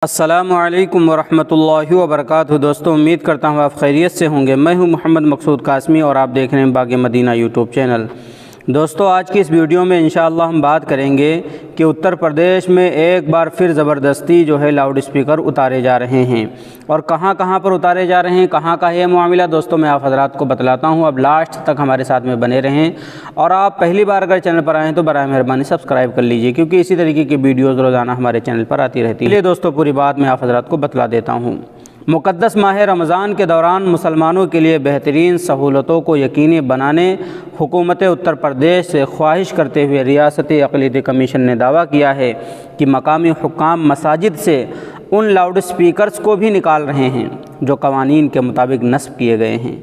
السلام علیکم ورحمۃ اللہ وبرکاتہ۔ دوستوں، امید کرتا ہوں آپ خیریت سے ہوں گے۔ میں ہوں محمد مقصود قاسمی اور آپ دیکھ رہے ہیں باغ مدینہ یوٹیوب چینل۔ دوستوں، آج کی اس ویڈیو میں انشاءاللہ ہم بات کریں گے کہ اتر پردیش میں ایک بار پھر زبردستی لاؤڈ اسپیکر اتارے جا رہے ہیں، اور کہاں کہاں پر اتارے جا رہے ہیں، کہاں کا یہ معاملہ دوستوں میں آپ حضرات کو بتلاتا ہوں۔ اب لاسٹ تک ہمارے ساتھ میں بنے رہیں، اور آپ پہلی بار اگر چینل پر آئے ہیں تو برائے مہربانی سبسکرائب کر لیجئے، کیونکہ اسی طریقے کی ویڈیوز روزانہ ہمارے چینل پر آتی رہتی ہیں۔ چلیے دوستوں، پوری بات میں آپ حضرات کو بتلا دیتا ہوں۔ مقدس ماہ رمضان کے دوران مسلمانوں کے لیے بہترین سہولتوں کو یقینی بنانے حکومت اتر پردیش سے خواہش کرتے ہوئے ریاستی اقلیتی کمیشن نے دعویٰ کیا ہے کہ مقامی حکام مساجد سے ان لاؤڈ اسپیکرز کو بھی نکال رہے ہیں جو قوانین کے مطابق نصب کیے گئے ہیں۔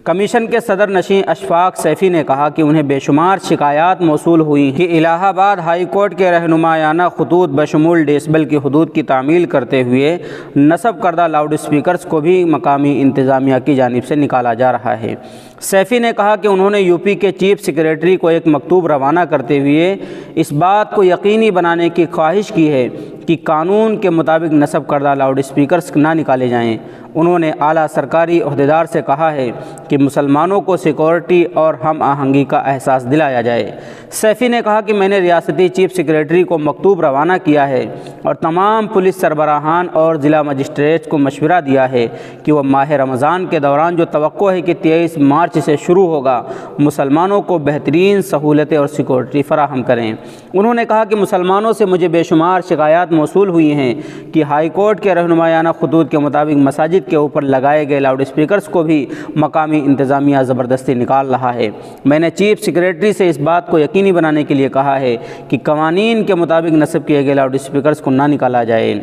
کمیشن کے صدر نشین اشفاق سیفی نے کہا کہ انہیں بے شمار شکایات موصول ہوئی کہ الہ آباد ہائی کورٹ کے رہنمایانہ خطوط بشمول ڈیسیبل کی حدود کی تعمیل کرتے ہوئے نصب کردہ لاؤڈ اسپیکرز کو بھی مقامی انتظامیہ کی جانب سے نکالا جا رہا ہے۔ سیفی نے کہا کہ انہوں نے یوپی کے چیف سیکریٹری کو ایک مکتوب روانہ کرتے ہوئے اس بات کو یقینی بنانے کی خواہش کی ہے کہ قانون کے مطابق نصب کردہ لاؤڈ اسپیکرز نہ نکالے جائیں۔ انہوں نے اعلیٰ سرکاری عہدیدار سے کہا ہے کہ مسلمانوں کو سیکورٹی اور ہم آہنگی کا احساس دلایا جائے۔ سیفی نے کہا کہ میں نے ریاستی چیف سیکریٹری کو مکتوب روانہ کیا ہے اور تمام پولیس سربراہان اور ضلع مجسٹریٹ کو مشورہ دیا ہے کہ وہ ماہ رمضان کے دوران جو توقع ہے کہ 23 مارچ سے شروع ہوگا، مسلمانوں کو بہترین سہولتیں اور سیکورٹی فراہم کریں۔ انہوں نے کہا کہ مسلمانوں سے مجھے بے شمار شکایات موصول ہوئی ہیں کہ ہائی کورٹ کے رہنمایانہ خطوط کے مطابق مساجد کے اوپر لگائے گئے لاؤڈ اسپیکرز کو بھی مقامی انتظامیہ زبردستی نکال رہا ہے۔ میں نے چیف سیکریٹری سے اس بات کو یقینی بنانے کے لیے کہا ہے کہ قوانین کے مطابق نصب کیے گئے لاؤڈ اسپیکرز کو نہ نکالا جائے۔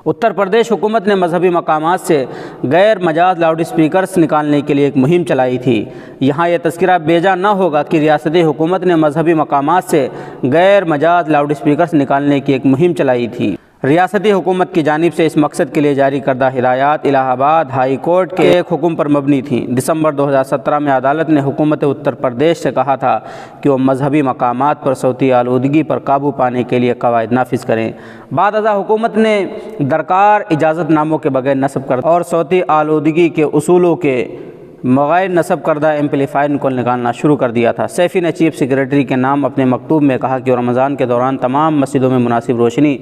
اتر پردیش حکومت نے مذہبی مقامات سے غیر مجاز لاؤڈ اسپیکرز نکالنے کے لیے ایک مہم چلائی تھی۔ یہاں یہ تذکرہ بیجا نہ ہوگا کہ ریاستی حکومت نے مذہبی مقامات سے غیر مجاز لاؤڈ اسپیکرز نکالنے کی ایک مہم چلائی تھی۔ ریاستی حکومت کی جانب سے اس مقصد کے لیے جاری کردہ ہدایات الہ آباد ہائی کورٹ کے ایک حکم پر مبنی تھیں۔ دسمبر 2017 میں عدالت نے حکومت اتر پردیش سے کہا تھا کہ وہ مذہبی مقامات پر صوتی آلودگی پر قابو پانے کے لیے قواعد نافذ کریں۔ بعد ازاں حکومت نے درکار اجازت ناموں کے بغیر نصب کردہ اور صوتی آلودگی کے اصولوں کے بغیر نصب کردہ ایمپلیفائر کو نکالنا شروع کر دیا تھا۔ سیفی نے چیف سیکریٹری کے نام اپنے مکتوب میں کہا کہ رمضان کے دوران تمام مسجدوں میں مناسب روشنی،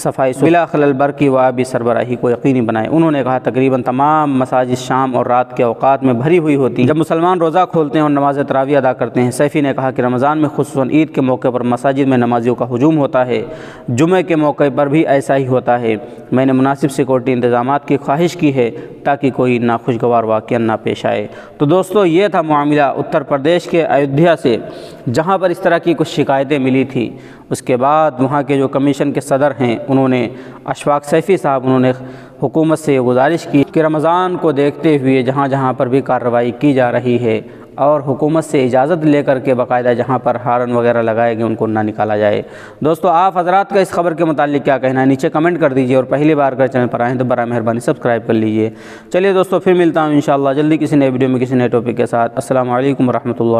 صفائی بلا خلل برقی و آبی سربراہی کو یقینی بنائے۔ انہوں نے کہا تقریباً تمام مساجد شام اور رات کے اوقات میں بھری ہوئی ہوتی ہیں جب مسلمان روزہ کھولتے ہیں اور نماز تراویح ادا کرتے ہیں۔ سیفی نے کہا کہ رمضان میں خصوصاً عید کے موقع پر مساجد میں نمازیوں کا ہجوم ہوتا ہے، جمعے کے موقع پر بھی ایسا ہی ہوتا ہے۔ میں نے مناسب سیکورٹی انتظامات کی خواہش کی ہے تاکہ کوئی ناخوشگوار واقعہ نہ پیش آئے۔ تو دوستو، یہ تھا معاملہ اتر پردیش کے ایودھیا سے، جہاں پر اس طرح کی کچھ شکایتیں ملی تھیں۔ اس کے بعد وہاں کے جو کمیشن کے صدر ہیں، انہوں نے اشفاق سیفی صاحب، انہوں نے حکومت سے یہ گزارش کی کہ رمضان کو دیکھتے ہوئے جہاں جہاں پر بھی کارروائی کی جا رہی ہے اور حکومت سے اجازت لے کر کے باقاعدہ جہاں پر ہارن وغیرہ لگائے گئے ان کو نہ نکالا جائے۔ دوستو، آپ حضرات کا اس خبر کے متعلق کیا کہنا ہے نیچے کمنٹ کر دیجئے، اور پہلی بار اگر چینل پر آئیں تو برائے مہربانی سبسکرائب کر لیجئے۔ چلیے دوستو، پھر ملتا ہوں انشاءاللہ جلدی کسی نئے ویڈیو میں کسی نئے ٹاپک کے ساتھ۔ السلام علیکم ورحمۃ اللہ۔